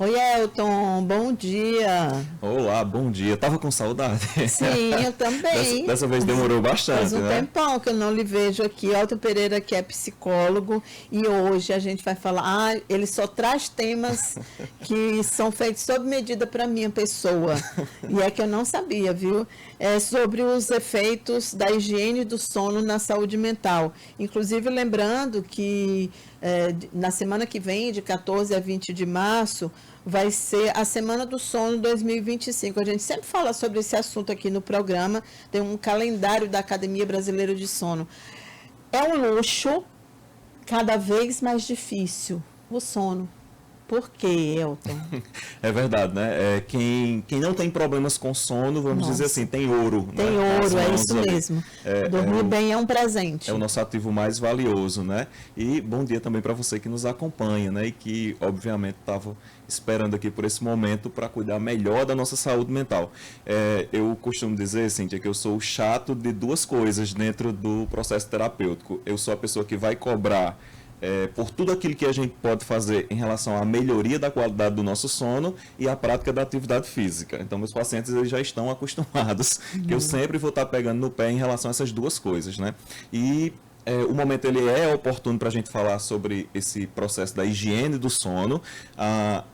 Oi, Elton, bom dia. Olá, bom dia. Tava com saudade? Sim, eu também. Dessa vez demorou bastante, Faz um né? tempão que eu não lhe vejo aqui. Elton Pereira, que é psicólogo, e hoje a gente vai falar. Ele só traz temas que são feitos sob medida para minha pessoa. E é que eu não sabia, viu? É sobre os efeitos da higiene do sono na saúde mental. Inclusive, lembrando que na semana que vem, de 14 a 20 de março, vai ser a Semana do Sono 2025. A gente sempre fala sobre esse assunto aqui no programa, tem um calendário da Academia Brasileira de Sono. É um luxo cada vez mais difícil, o sono. Por quê, Elton? É verdade, né? Quem não tem problemas com sono, vamos dizer assim, tem ouro. Tem né? ouro, é isso mesmo. Dormir bem é um presente. É o nosso ativo mais valioso, né? E bom dia também para você que nos acompanha, né? E que, obviamente, estava esperando aqui por esse momento para cuidar melhor da nossa saúde mental. Eu costumo dizer, Cíntia, que eu sou o chato de duas coisas dentro do processo terapêutico. Eu sou a pessoa que vai cobrar por tudo aquilo que a gente pode fazer em relação à melhoria da qualidade do nosso sono e à prática da atividade física. Então, meus pacientes eles já estão acostumados que eu sempre vou estar pegando no pé em relação a essas duas coisas, né? E o momento ele é oportuno para a gente falar sobre esse processo da higiene do sono.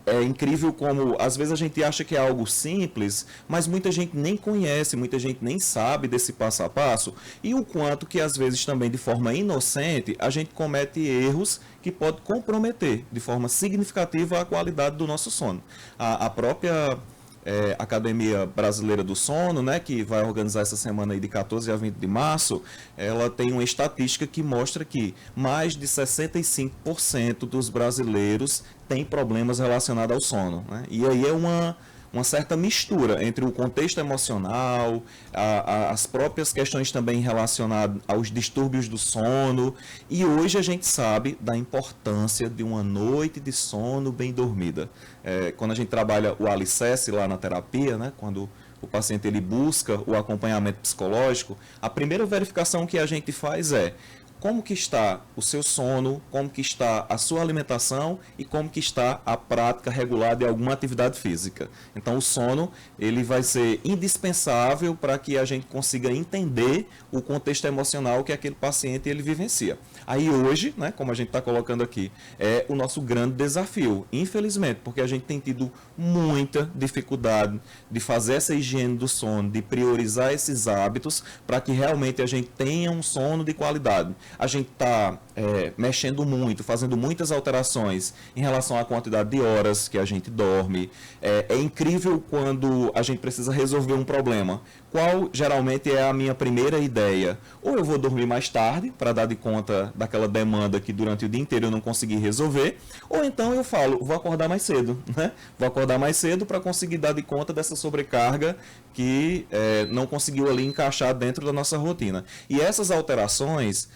É incrível como, às vezes, a gente acha que é algo simples, mas muita gente nem conhece, muita gente nem sabe desse passo a passo, e o quanto que, às vezes, também de forma inocente, a gente comete erros que podem comprometer de forma significativa a qualidade do nosso sono. A própria Academia Brasileira do Sono, né, que vai organizar essa semana aí de 14 a 20 de março, ela tem uma estatística que mostra que mais de 65% dos brasileiros têm problemas relacionados ao sono, né? E aí é uma certa mistura entre o contexto emocional, as próprias questões também relacionadas aos distúrbios do sono. E hoje a gente sabe da importância de uma noite de sono bem dormida. Quando a gente trabalha o alicerce lá na terapia, né, quando o paciente ele busca o acompanhamento psicológico, a primeira verificação que a gente faz é como que está o seu sono, como que está a sua alimentação e como que está a prática regular de alguma atividade física. Então, o sono ele vai ser indispensável para que a gente consiga entender o contexto emocional que aquele paciente ele vivencia. Aí hoje, né, como a gente está colocando aqui, é o nosso grande desafio, infelizmente, porque a gente tem tido muita dificuldade de fazer essa higiene do sono, de priorizar esses hábitos para que realmente a gente tenha um sono de qualidade. A gente está mexendo muito, fazendo muitas alterações em relação à quantidade de horas que a gente dorme. É incrível quando a gente precisa resolver um problema. Qual geralmente é a minha primeira ideia? Ou eu vou dormir mais tarde, para dar de conta daquela demanda que durante o dia inteiro eu não consegui resolver, ou então eu falo, vou acordar mais cedo, né? Vou acordar mais cedo para conseguir dar de conta dessa sobrecarga que não conseguiu ali encaixar dentro da nossa rotina. E essas alterações,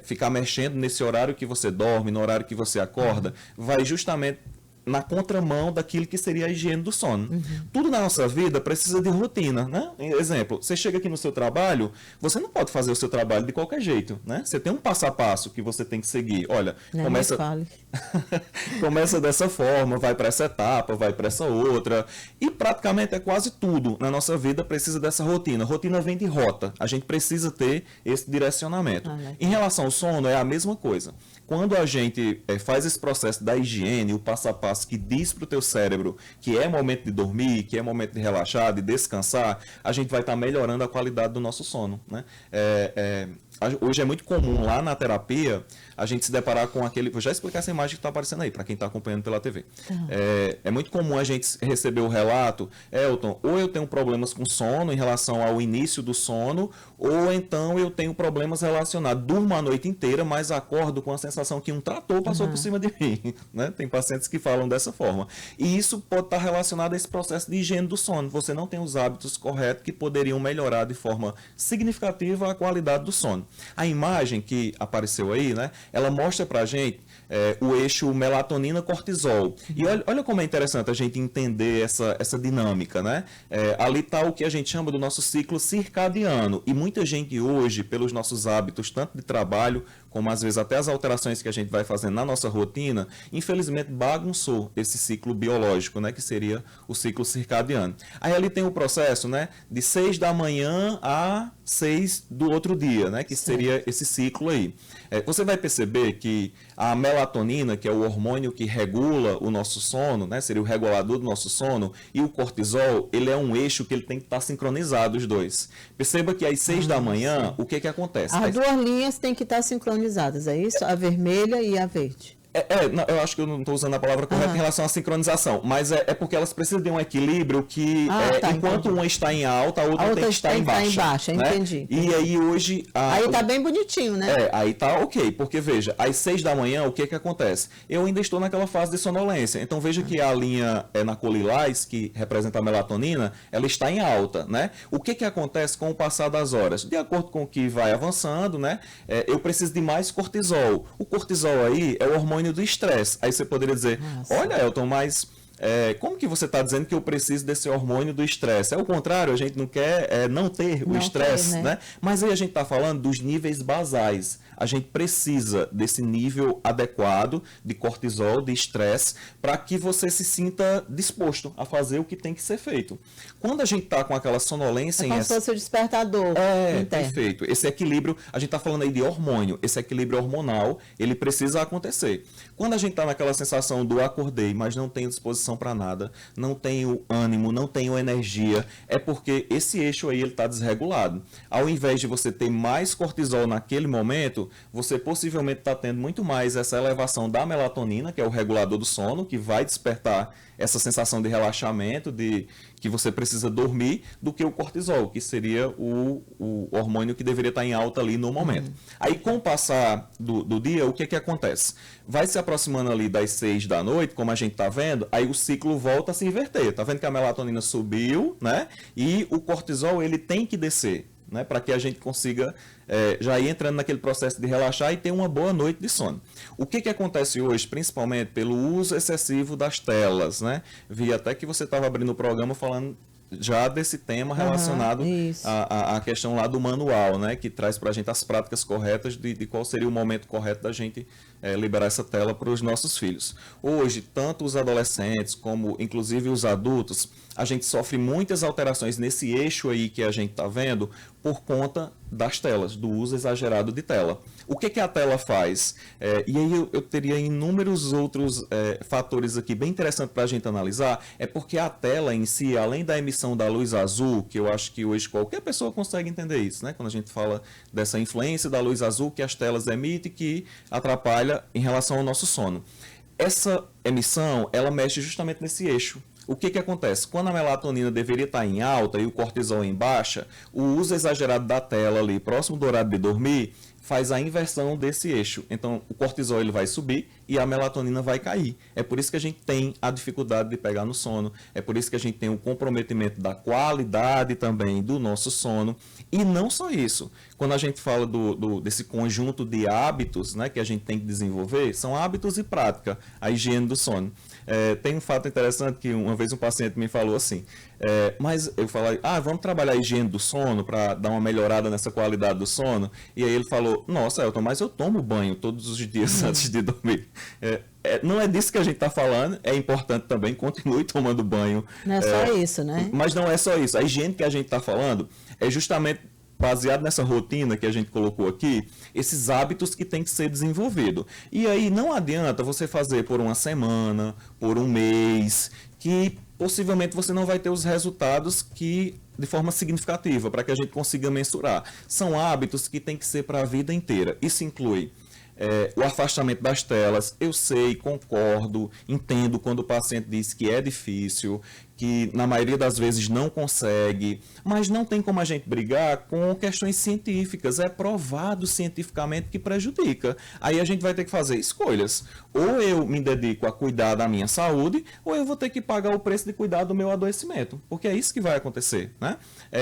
ficar mexendo nesse horário que você dorme, no horário que você acorda, vai justamente na contramão daquilo que seria a higiene do sono. Tudo na nossa vida precisa de rotina, né? Exemplo, você chega aqui no seu trabalho, você não pode fazer o seu trabalho de qualquer jeito, né? Você tem um passo a passo que você tem que seguir. Olha, Não começa... me fale. começa dessa forma, vai para essa etapa, vai para essa outra, e praticamente é quase tudo na nossa vida precisa dessa rotina. Rotina vem de rota, a gente precisa ter esse direcionamento. Em relação ao sono, é a mesma coisa. Quando a gente faz esse processo da higiene, o passo a passo que diz para o teu cérebro que é momento de dormir, que é momento de relaxar, de descansar, a gente vai estar melhorando a qualidade do nosso sono, né? Hoje é muito comum lá na terapia a gente se deparar com aquele... Vou já explicar essa imagem que está aparecendo aí, para quem está acompanhando pela TV. É muito comum a gente receber o relato, Elton, ou eu tenho problemas com sono em relação ao início do sono, ou então eu tenho problemas relacionados, durmo a noite inteira, mas acordo com a sensação que um trator passou por cima de mim. Né? Tem pacientes que falam dessa forma. E isso pode estar relacionado a esse processo de higiene do sono. Você não tem os hábitos corretos que poderiam melhorar de forma significativa a qualidade do sono. A imagem que apareceu aí, né, ela mostra pra gente o eixo melatonina-cortisol. E olha como é interessante a gente entender essa dinâmica, né? Ali está o que a gente chama do nosso ciclo circadiano. E muita gente hoje, pelos nossos hábitos, tanto de trabalho como às vezes até as alterações que a gente vai fazendo na nossa rotina, infelizmente bagunçou esse ciclo biológico, né, que seria o ciclo circadiano. Aí ali tem o processo, né, de 6 da manhã a 6 do outro dia, né, que seria esse ciclo aí. Você vai perceber que a melatonina, que é o hormônio que regula o nosso sono, né, seria o regulador do nosso sono, e o cortisol, ele é um eixo que ele tem que estar sincronizado, os dois. Perceba que às 6 da manhã, o que que acontece? As duas linhas têm que estar sincronizadas, é isso? A vermelha e a verde. Não, eu acho que eu não estou usando a palavra correta em relação à sincronização, mas é porque elas precisam de um equilíbrio que, enquanto entendi. Uma está em alta, a outra tem que estar em baixa. Né? Entendi. E aí hoje... Aí tá bem bonitinho, né? Aí tá ok, porque veja, às 6 da manhã, o que que acontece? Eu ainda estou naquela fase de sonolência, então veja que a linha na cor lilás, que representa a melatonina, ela está em alta, né? O que que acontece com o passar das horas? De acordo com o que vai avançando, né? Eu preciso de mais cortisol. O cortisol aí é o hormônio do estresse. Aí você poderia dizer, olha, Elton, mas como que você está dizendo que eu preciso desse hormônio do estresse? É o contrário, a gente não quer não ter o estresse, né? Mas aí a gente está falando dos níveis basais. A gente precisa desse nível adequado de cortisol, de estresse, para que você se sinta disposto a fazer o que tem que ser feito. Quando a gente está com aquela sonolência... como se fosse o despertador interno. Perfeito. Esse equilíbrio, a gente está falando aí de hormônio, esse equilíbrio hormonal, ele precisa acontecer. Quando a gente está naquela sensação do acordei, mas não tenho disposição para nada, não tenho ânimo, não tenho energia, é porque esse eixo aí está desregulado. Ao invés de você ter mais cortisol naquele momento, você possivelmente está tendo muito mais essa elevação da melatonina, que é o regulador do sono, que vai despertar essa sensação de relaxamento, de que você precisa dormir, do que o cortisol, que seria o hormônio que deveria estar em alta ali no momento. Aí, com o passar do dia, o que que acontece? Vai se aproximando ali das 6 da noite, como a gente está vendo, aí o ciclo volta a se inverter. Está vendo que a melatonina subiu, né? E o cortisol, ele tem que descer, né, para que a gente consiga já ir entrando naquele processo de relaxar e ter uma boa noite de sono. O que que acontece hoje, principalmente pelo uso excessivo das telas, né? Vi até que você estava abrindo o programa falando já desse tema relacionado à questão lá do manual, né, que traz para a gente as práticas corretas de qual seria o momento correto da gente liberar essa tela para os nossos filhos. Hoje, tanto os adolescentes como inclusive os adultos, a gente sofre muitas alterações nesse eixo aí que a gente está vendo por conta das telas, do uso exagerado de tela. O que que a tela faz? E aí eu teria inúmeros outros fatores aqui bem interessantes para a gente analisar, é porque a tela em si, além da emissão da luz azul, que eu acho que hoje qualquer pessoa consegue entender isso, né? Quando a gente fala dessa influência da luz azul que as telas emitem, que atrapalha em relação ao nosso sono. Essa emissão, ela mexe justamente nesse eixo. O que que acontece? Quando a melatonina deveria estar em alta e o cortisol em baixa, o uso exagerado da tela ali, próximo do horário de dormir, faz a inversão desse eixo. Então, o cortisol ele vai subir e a melatonina vai cair. É por isso que a gente tem a dificuldade de pegar no sono. É por isso que a gente tem o comprometimento da qualidade também do nosso sono. E não só isso. Quando a gente fala desse conjunto de hábitos, né, que a gente tem que desenvolver, são hábitos e prática, a higiene do sono. Tem um fato interessante que uma vez um paciente me falou assim, mas eu falei, vamos trabalhar a higiene do sono para dar uma melhorada nessa qualidade do sono. E aí ele falou, nossa, Elton, mas eu tomo banho todos os dias antes de dormir. Não é disso que a gente está falando, é importante também, continue tomando banho. Não é só isso, né? Mas não é só isso. A higiene que a gente está falando é justamente baseado nessa rotina que a gente colocou aqui, esses hábitos que tem que ser desenvolvido. E aí não adianta você fazer por uma semana, por um mês, que possivelmente você não vai ter os resultados que de forma significativa, para que a gente consiga mensurar. São hábitos que tem que ser para a vida inteira. Isso inclui o afastamento das telas. Eu sei, concordo, entendo quando o paciente diz que é difícil, que na maioria das vezes não consegue, mas não tem como a gente brigar com questões científicas. É provado cientificamente que prejudica. Aí a gente vai ter que fazer escolhas. Ou eu me dedico a cuidar da minha saúde, ou eu vou ter que pagar o preço de cuidar do meu adoecimento, porque é isso que vai acontecer, né?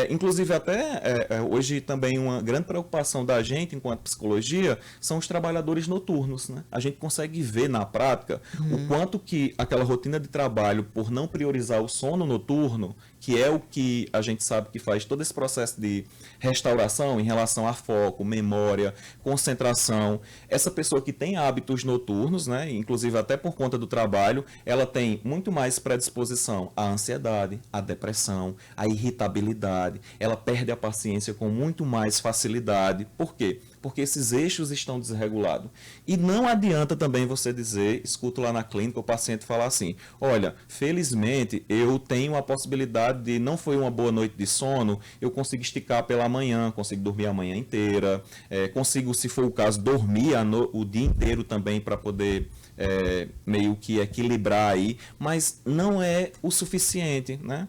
Inclusive até hoje também uma grande preocupação da gente enquanto psicologia são os trabalhadores trabalhadores noturnos, né? A gente consegue ver na prática o quanto que aquela rotina de trabalho, por não priorizar o sono noturno, que é o que a gente sabe que faz todo esse processo de restauração em relação a foco, memória, concentração. Essa pessoa que tem hábitos noturnos, né, inclusive até por conta do trabalho, ela tem muito mais predisposição à ansiedade, à depressão, à irritabilidade. Ela perde a paciência com muito mais facilidade. Por quê? Porque esses eixos estão desregulados. E não adianta também você dizer, escuto lá na clínica o paciente falar assim, olha, felizmente eu tenho a possibilidade de, não foi uma boa noite de sono, eu consigo esticar pela manhã, consigo dormir a manhã inteira, consigo, se for o caso, dormir o dia inteiro também para poder meio que equilibrar aí, mas não é o suficiente, né?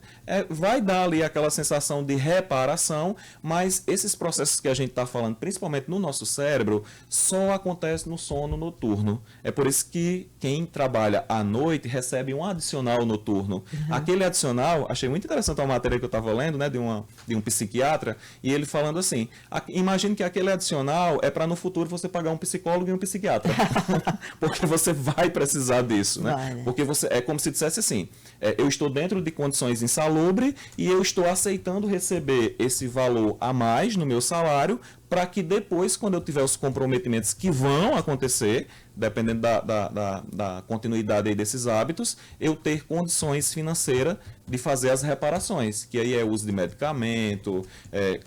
Vai dar ali aquela sensação de reparação, mas esses processos que a gente está falando, principalmente no nosso cérebro, só acontece no sono noturno. É por isso que quem trabalha à noite recebe um adicional noturno. Aquele adicional, achei muito interessante a matéria que eu estava lendo, né, de um psiquiatra, e ele falando assim, imagine que aquele adicional é para no futuro você pagar um psicólogo e um psiquiatra. Porque você vai precisar disso, né? Vai, né? Porque é como se dissesse assim, eu estou dentro de condições insalubres e eu estou aceitando receber esse valor a mais no meu salário para que depois, quando eu tiver os comprometimentos que vão acontecer, dependendo da continuidade aí desses hábitos, eu ter condições financeiras de fazer as reparações, que aí é uso de medicamento,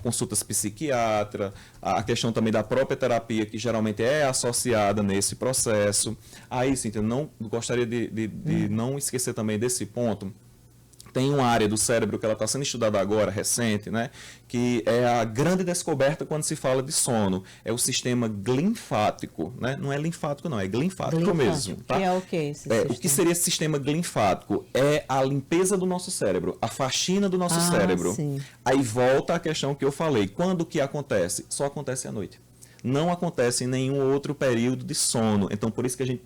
consultas psiquiatra, a questão também da própria terapia, que geralmente é associada nesse processo. Aí, sim, eu não gostaria de não esquecer também desse ponto. Tem uma área do cérebro que ela está sendo estudada agora, recente, né, que é a grande descoberta quando se fala de sono. É o sistema linfático, né? Não é linfático não, é linfático mesmo. Tá? Que é o que? O que seria esse sistema linfático? É a limpeza do nosso cérebro, a faxina do nosso cérebro. Sim. Aí volta a questão que eu falei. Quando que acontece? Só acontece à noite. Não acontece em nenhum outro período de sono. Então, por isso que a gente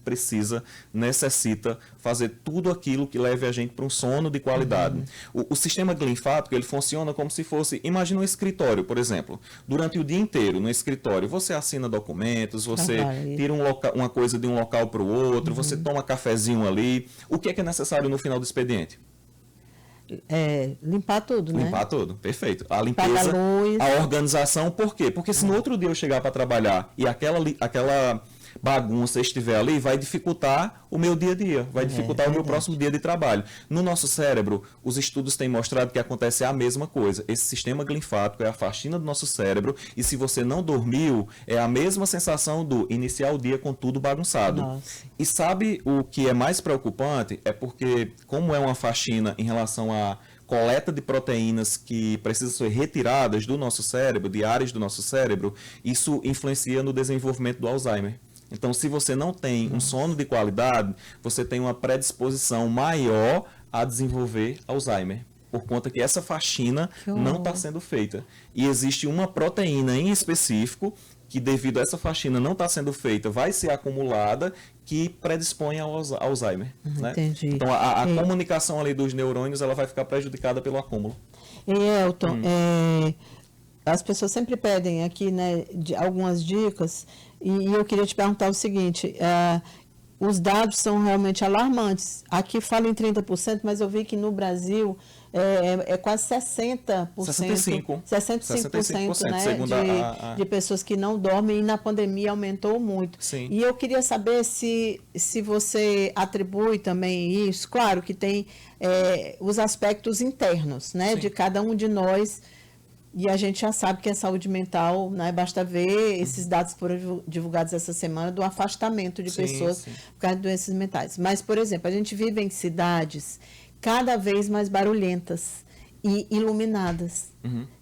necessita fazer tudo aquilo que leve a gente para um sono de qualidade. O sistema linfático, ele funciona como se fosse, imagina um escritório, por exemplo. Durante o dia inteiro, no escritório, você assina documentos, você tira uma coisa de um local para o outro, você toma cafezinho ali. O que é necessário no final do expediente? Limpar tudo, né? Limpar tudo, perfeito. A limpeza, a organização, por quê? Porque se no outro dia eu chegar para trabalhar e aquela bagunça estiver ali, vai dificultar o meu dia a dia, vai dificultar o meu próximo dia de trabalho. No nosso cérebro, os estudos têm mostrado que acontece a mesma coisa. Esse sistema linfático é a faxina do nosso cérebro e se você não dormiu, é a mesma sensação do iniciar o dia com tudo bagunçado. Nossa. E sabe o que é mais preocupante? É porque, como é uma faxina em relação a coleta de proteínas que precisam ser retiradas do nosso cérebro, de áreas do nosso cérebro, isso influencia no desenvolvimento do Alzheimer. Então, se você não tem um sono de qualidade, você tem uma predisposição maior a desenvolver Alzheimer, por conta que essa faxina não está sendo feita. E existe uma proteína em específico que, devido a essa faxina não estar sendo feita, vai ser acumulada, que predispõe ao Alzheimer. Né? Entendi. Então, a comunicação ali dos neurônios ela vai ficar prejudicada pelo acúmulo. Elton, as pessoas sempre pedem aqui, né, algumas dicas, e eu queria te perguntar o seguinte, os dados são realmente alarmantes. Aqui fala em 30%, mas eu vi que no Brasil é quase 60%. 65%, né, de pessoas que não dormem, e na pandemia aumentou muito. Sim. E eu queria saber se você atribui também isso, claro que tem os aspectos internos, né, de cada um de nós. E a gente já sabe que a saúde mental, né, basta ver esses dados que foram divulgados essa semana do afastamento de pessoas por causa de doenças mentais. Mas, por exemplo, a gente vive em cidades cada vez mais barulhentas e iluminadas.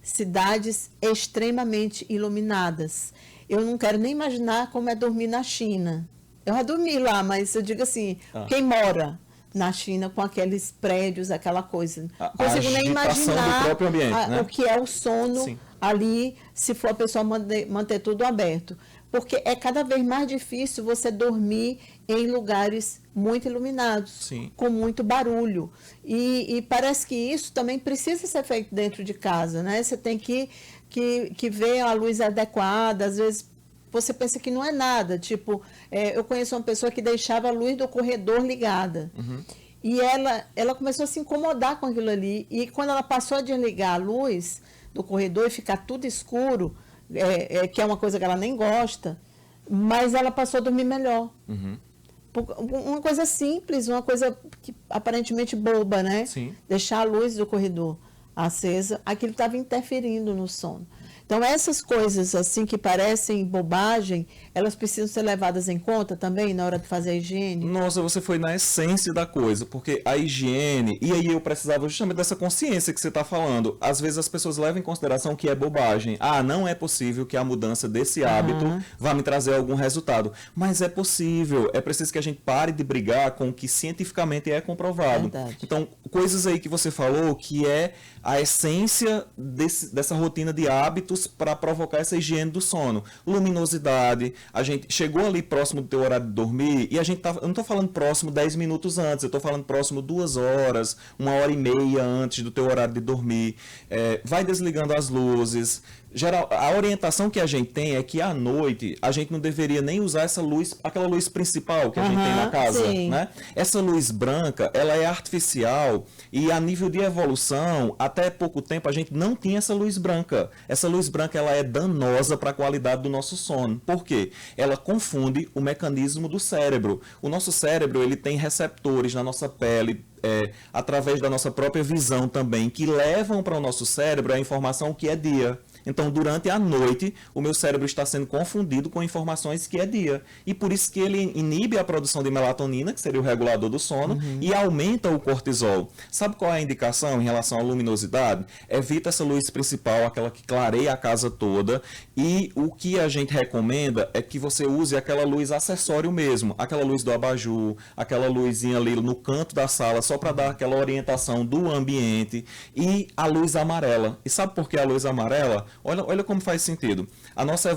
Cidades extremamente iluminadas. Eu não quero nem imaginar como é dormir na China. Eu já dormi lá, mas eu digo assim, quem mora na China com aqueles prédios, aquela coisa. Não consigo nem imaginar do próprio ambiente, né? o que é o sono ali, se for a pessoa manter tudo aberto. Porque é cada vez mais difícil você dormir em lugares muito iluminados, com muito barulho. E parece que isso também precisa ser feito dentro de casa, né? Você tem que ver a luz adequada, às vezes você pensa que não é nada. Tipo, eu conheço uma pessoa que deixava a luz do corredor ligada. E ela começou a se incomodar com aquilo ali. E quando ela passou a desligar a luz do corredor e ficar tudo escuro, que é uma coisa que ela nem gosta, mas ela passou a dormir melhor. Uma coisa simples, uma coisa que aparentemente boba, né? Sim. Deixar a luz do corredor acesa, aquilo estava interferindo no sono. Então, essas coisas assim que parecem bobagem, elas precisam ser levadas em conta também na hora de fazer a higiene? Nossa, você foi na essência da coisa, porque a higiene, e aí eu precisava justamente dessa consciência que você está falando. Às vezes as pessoas levam em consideração que é bobagem. Ah, não é possível que a mudança desse hábito vá me trazer algum resultado. Mas é possível, é preciso que a gente pare de brigar com o que cientificamente é comprovado. Verdade. Então, coisas aí que você falou que é a essência dessa rotina de hábitos para provocar essa higiene do sono. Luminosidade, a gente chegou ali próximo do teu horário de dormir, e a gente eu não estou falando próximo 10 minutos antes, eu estou falando próximo 2 horas, 1h30 antes do teu horário de dormir. Vai desligando as luzes. A orientação que a gente tem é que à noite a gente não deveria nem usar essa luz, aquela luz principal que a gente tem na casa, né? Essa luz branca, ela é artificial, e a nível de evolução, até pouco tempo a gente não tinha essa luz branca. Essa luz branca, ela é danosa para a qualidade do nosso sono. Por quê? Ela confunde o mecanismo do cérebro. O nosso cérebro, ele tem receptores na nossa pele, através da nossa própria visão também, que levam para o nosso cérebro a informação que é dia. Então, durante a noite, o meu cérebro está sendo confundido com informações que é dia. E por isso que ele inibe a produção de melatonina, que seria o regulador do sono, e aumenta o cortisol. Sabe qual é a indicação em relação à luminosidade? Evita essa luz principal, aquela que clareia a casa toda. E o que a gente recomenda é que você use aquela luz acessório mesmo. Aquela luz do abajur, aquela luzinha ali no canto da sala, só para dar aquela orientação do ambiente. E a luz amarela. E sabe por que a luz amarela? Olha como faz sentido. A nossa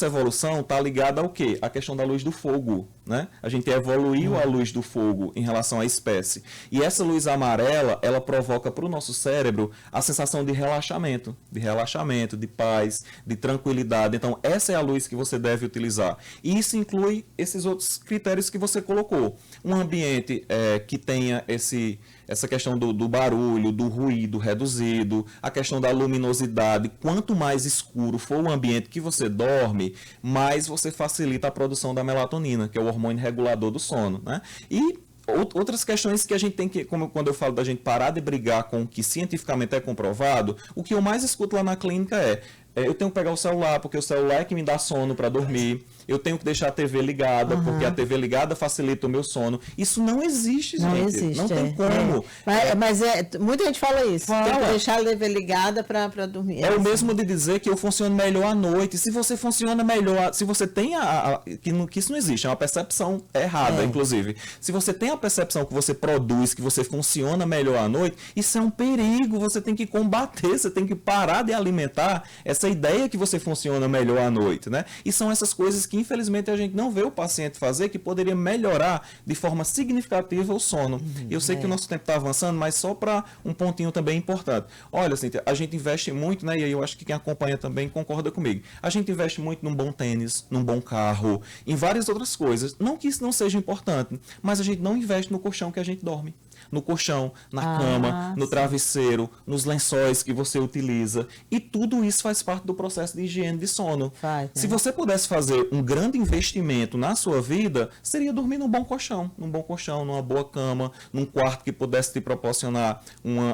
evolução está ligada ao quê? A questão da luz do fogo, né? A gente evoluiu a luz do fogo em relação à espécie. E essa luz amarela, ela provoca para o nosso cérebro a sensação de relaxamento, de paz, de tranquilidade. Então, essa é a luz que você deve utilizar. E isso inclui esses outros critérios que você colocou. Um ambiente que tenha essa questão do barulho, do ruído reduzido, a questão da luminosidade. Quanto mais escuro for o ambiente que você dorme, mais você facilita a produção da melatonina, que é o hormônio regulador do sono, né? E outras questões que a gente tem que, como quando eu falo da gente parar de brigar com o que cientificamente é comprovado, o que eu mais escuto lá na clínica eu tenho que pegar o celular, porque o celular é que me dá sono para dormir. Eu tenho que deixar a TV ligada, porque a TV ligada facilita o meu sono. Isso não existe, gente. Não existe. Não tem como. Mas muita gente fala isso. Tem que deixar a TV ligada para dormir. É o mesmo de dizer que eu funciono melhor à noite. Se você funciona melhor, se você tem que isso não existe, é uma percepção errada, inclusive. Se você tem a percepção que você produz, que você funciona melhor à noite, isso é um perigo. Você tem que combater, você tem que parar de alimentar essa ideia que você funciona melhor à noite, né? E são essas coisas que, infelizmente, a gente não vê o paciente fazer, que poderia melhorar de forma significativa o sono. E eu sei que o nosso tempo está avançando, mas só para um pontinho também importante. Olha, Cíntia, a gente investe muito, né? E aí eu acho que quem acompanha também concorda comigo. A gente investe muito num bom tênis, num bom carro, em várias outras coisas. Não que isso não seja importante, mas a gente não investe no colchão que a gente dorme. No colchão, na cama, no travesseiro, nos lençóis que você utiliza. E tudo isso faz parte do processo de higiene de sono. Se você pudesse fazer um grande investimento na sua vida, seria dormir num bom colchão, numa boa cama, num quarto que pudesse te proporcionar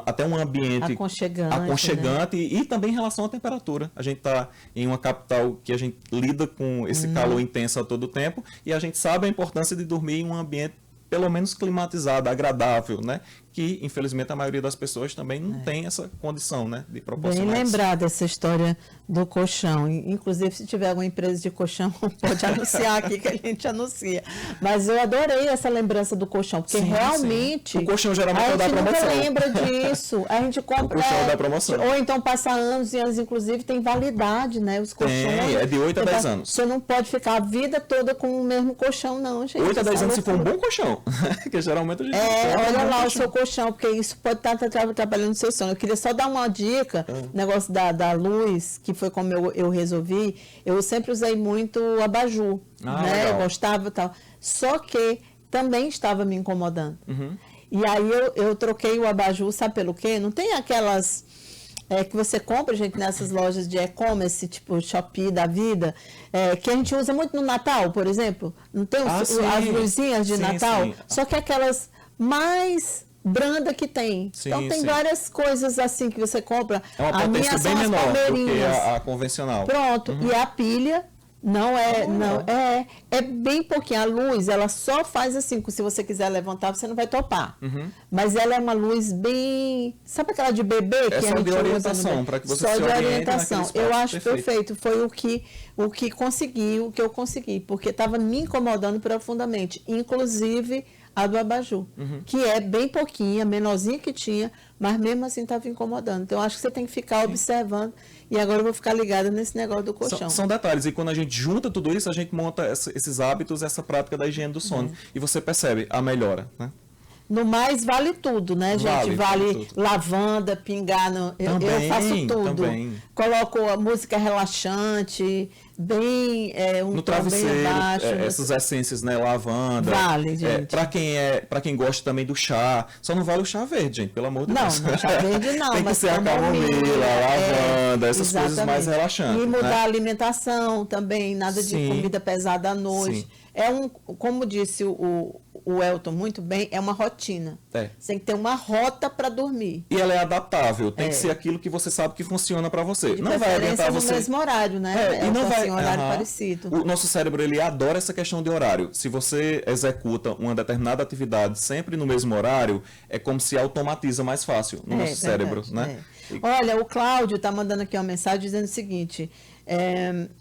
até um ambiente aconchegante, né? E também em relação à temperatura. A gente está em uma capital que a gente lida com esse calor intenso a todo tempo, e a gente sabe a importância de dormir em um ambiente pelo menos climatizado, agradável, né? Que, infelizmente, a maioria das pessoas também não tem essa condição, né, de proporcionar. Bem lembrada essa história do colchão. Inclusive, se tiver alguma empresa de colchão, pode anunciar aqui que a gente anuncia. Mas eu adorei essa lembrança do colchão, porque realmente... O colchão geralmente é da promoção. A gente nunca lembra disso. A gente compra... O colchão é da promoção. Ou então passa anos e anos, inclusive, tem validade, né? Os colchões... É de 8 a 10 anos. Você não pode ficar a vida toda com o mesmo colchão, não, gente. 8 a 10 anos se for um bom colchão. Que geralmente a gente... olha lá o seu colchão. colchão, porque isso pode estar trabalhando no seu sono. Eu queria só dar uma dica, negócio da luz, que foi como eu resolvi. Eu sempre usei muito abajur, né? Eu gostava e tal. Só que também estava me incomodando. E aí eu troquei o abajur, sabe pelo quê? Não tem aquelas que você compra, gente, nessas lojas de e-commerce, tipo Shopee da vida, que a gente usa muito no Natal, por exemplo. Não tem as luzinhas de Natal? Sim. Só que aquelas mais branda que tem. Sim, então tem várias coisas assim que você compra. É uma potência bem menor do que a convencional. Pronto. E a pilha é bem pouquinho. A luz, ela só faz assim, se você quiser levantar, você não vai topar. Mas ela é uma luz bem... Sabe aquela de bebê? Que só de orientação, para que você se oriente naquele espaço. Eu acho perfeito. Foi o que eu consegui, porque estava me incomodando profundamente. Inclusive a do abajur, que é bem pouquinha, menorzinha que tinha, mas mesmo assim estava incomodando. Então, acho que você tem que ficar observando. E agora eu vou ficar ligada nesse negócio do colchão. São detalhes. E quando a gente junta tudo isso, a gente monta esses hábitos, essa prática da higiene do sono. E você percebe a melhora, né? No mais, vale tudo, né, gente? Vale lavanda, pingar. Eu faço tudo. Também. Coloco a música relaxante, bem no travesseiro, bem abaixo, essas essências, né? Lavanda. Vale, gente. Para quem gosta também do chá. Só não vale o chá verde, gente, pelo amor de Deus. Não, chá verde não. Tem que ser a camomila, a lavanda, essas coisas mais relaxantes. E mudar a alimentação também, nada de comida pesada à noite. Sim. Como disse o Elton muito bem, é uma rotina. Você tem que ter uma rota para dormir. E ela é adaptável, tem que ser aquilo que você sabe que funciona para você. De não vai adiantar você no mesmo horário, né? E não vai um horário parecido. O nosso cérebro, ele adora essa questão de horário. Se você executa uma determinada atividade sempre no mesmo horário, é como se automatiza mais fácil no nosso cérebro, né? Olha, o Cláudio está mandando aqui uma mensagem dizendo o seguinte: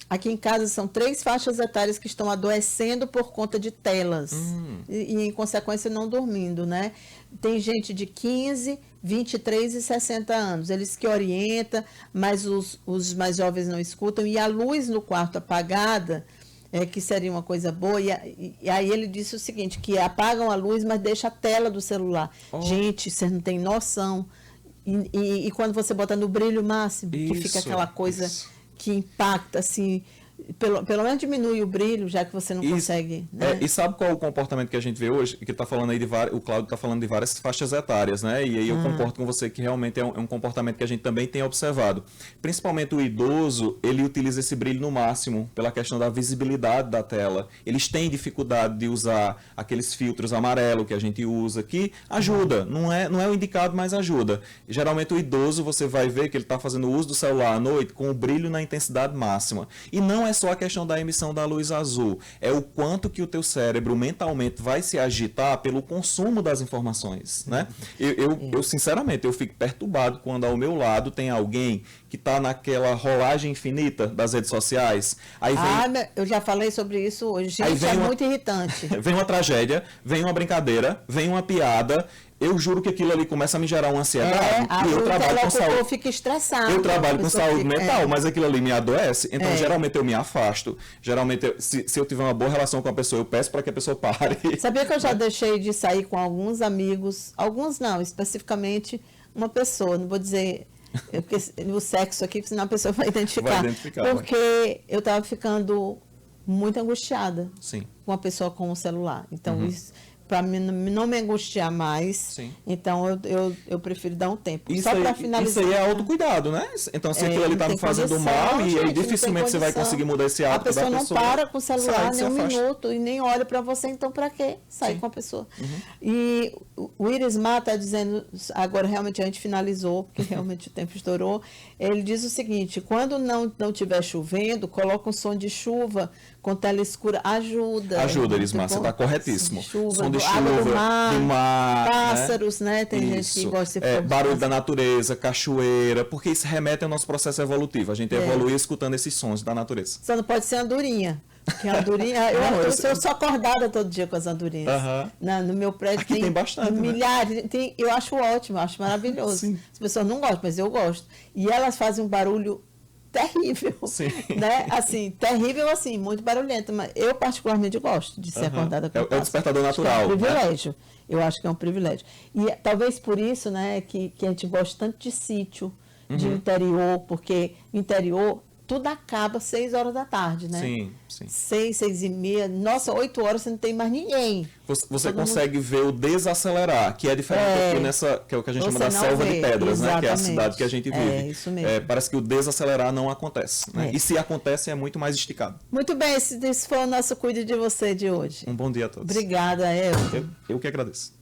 aqui em casa são 3 faixas etárias que estão adoecendo por conta de telas e em consequência não dormindo, né? Tem gente de 15, 23 e 60 anos, eles que orientam, mas os mais jovens não escutam, e a luz no quarto apagada, que seria uma coisa boa, e aí ele disse o seguinte, que apagam a luz, mas deixa a tela do celular. Gente, vocês não têm noção. E quando você bota no brilho máximo, que fica aquela coisa que impacta, assim, pelo menos diminui o brilho, já que você não consegue... Né? E sabe qual é o comportamento que a gente vê hoje? Que está falando aí o Cláudio está falando de várias faixas etárias, né? E aí eu concordo com você que realmente é um comportamento que a gente também tem observado. Principalmente o idoso, ele utiliza esse brilho no máximo, pela questão da visibilidade da tela. Eles têm dificuldade de usar aqueles filtros amarelo que a gente usa, que ajuda, não é o indicado, mas ajuda. E, geralmente o idoso, você vai ver que ele está fazendo uso do celular à noite com o brilho na intensidade máxima. E não é só a questão da emissão da luz azul, é o quanto que o teu cérebro mentalmente vai se agitar pelo consumo das informações, né? Eu sinceramente, eu fico perturbado quando ao meu lado tem alguém que está naquela rolagem infinita das redes sociais. Aí vem... eu já falei sobre isso hoje, gente, muito irritante. Vem uma tragédia, vem uma brincadeira, vem uma piada... Eu juro que aquilo ali começa a me gerar uma ansiedade. E eu trabalho com saúde. Fica estressado. Eu trabalho com saúde mental, mas aquilo ali me adoece. Então, geralmente, eu me afasto. Geralmente, se eu tiver uma boa relação com a pessoa, eu peço para que a pessoa pare. Sabia que eu já deixei de sair com alguns amigos, alguns não, especificamente uma pessoa, não vou dizer o sexo aqui, senão a pessoa vai identificar. Porque eu estava ficando muito angustiada com a pessoa com o celular. Então, isso... para não me angustiar mais, então eu prefiro dar um tempo. Só para finalizar. Isso aí é autocuidado, né? Então, se aquilo ali está me fazendo mal, e aí dificilmente você vai conseguir mudar esse hábito da pessoa. A pessoa não para com o celular nem um minuto e nem olha para você, então para quê? Sair com a pessoa. E o Iris Mar está dizendo, agora realmente a gente finalizou, porque realmente o tempo estourou, ele diz o seguinte, quando não estiver chovendo, coloca um som de chuva com tela escura, ajuda. Ajuda, Iris Mar, você está corretíssimo. Som de chuva, do mar, pássaros, né? Tem gente que gosta de barulho da natureza, cachoeira, porque isso remete ao nosso processo evolutivo. A gente evolui escutando esses sons da natureza. Só não pode ser andorinha. Porque a andorinha, eu sou acordada todo dia com as andorinhas. No meu prédio tem bastante, milhares. Né? Eu acho ótimo, eu acho maravilhoso. As pessoas não gostam, mas eu gosto. E elas fazem um barulho terrível, Sim. né? Assim, terrível, assim, muito barulhento, mas eu particularmente gosto de ser acordada com É o despertador natural, é um né? privilégio, eu acho que é um privilégio. E talvez por isso, né, que a gente gosta tanto de sítio, de interior, porque interior tudo acaba às 6 horas da tarde, né? Sim, sim. 6, 6 e meia, nossa, 8 horas você não tem mais ninguém. Você consegue ver o desacelerar, que é diferente aqui nessa, que é o que a gente chama da selva de pedras, né? Que é a cidade que a gente vive. É, isso mesmo. Parece que o desacelerar não acontece, né? E se acontece, é muito mais esticado. Muito bem, esse foi o nosso Cuide de Você de hoje. Um bom dia a todos. Obrigada, Eu que agradeço.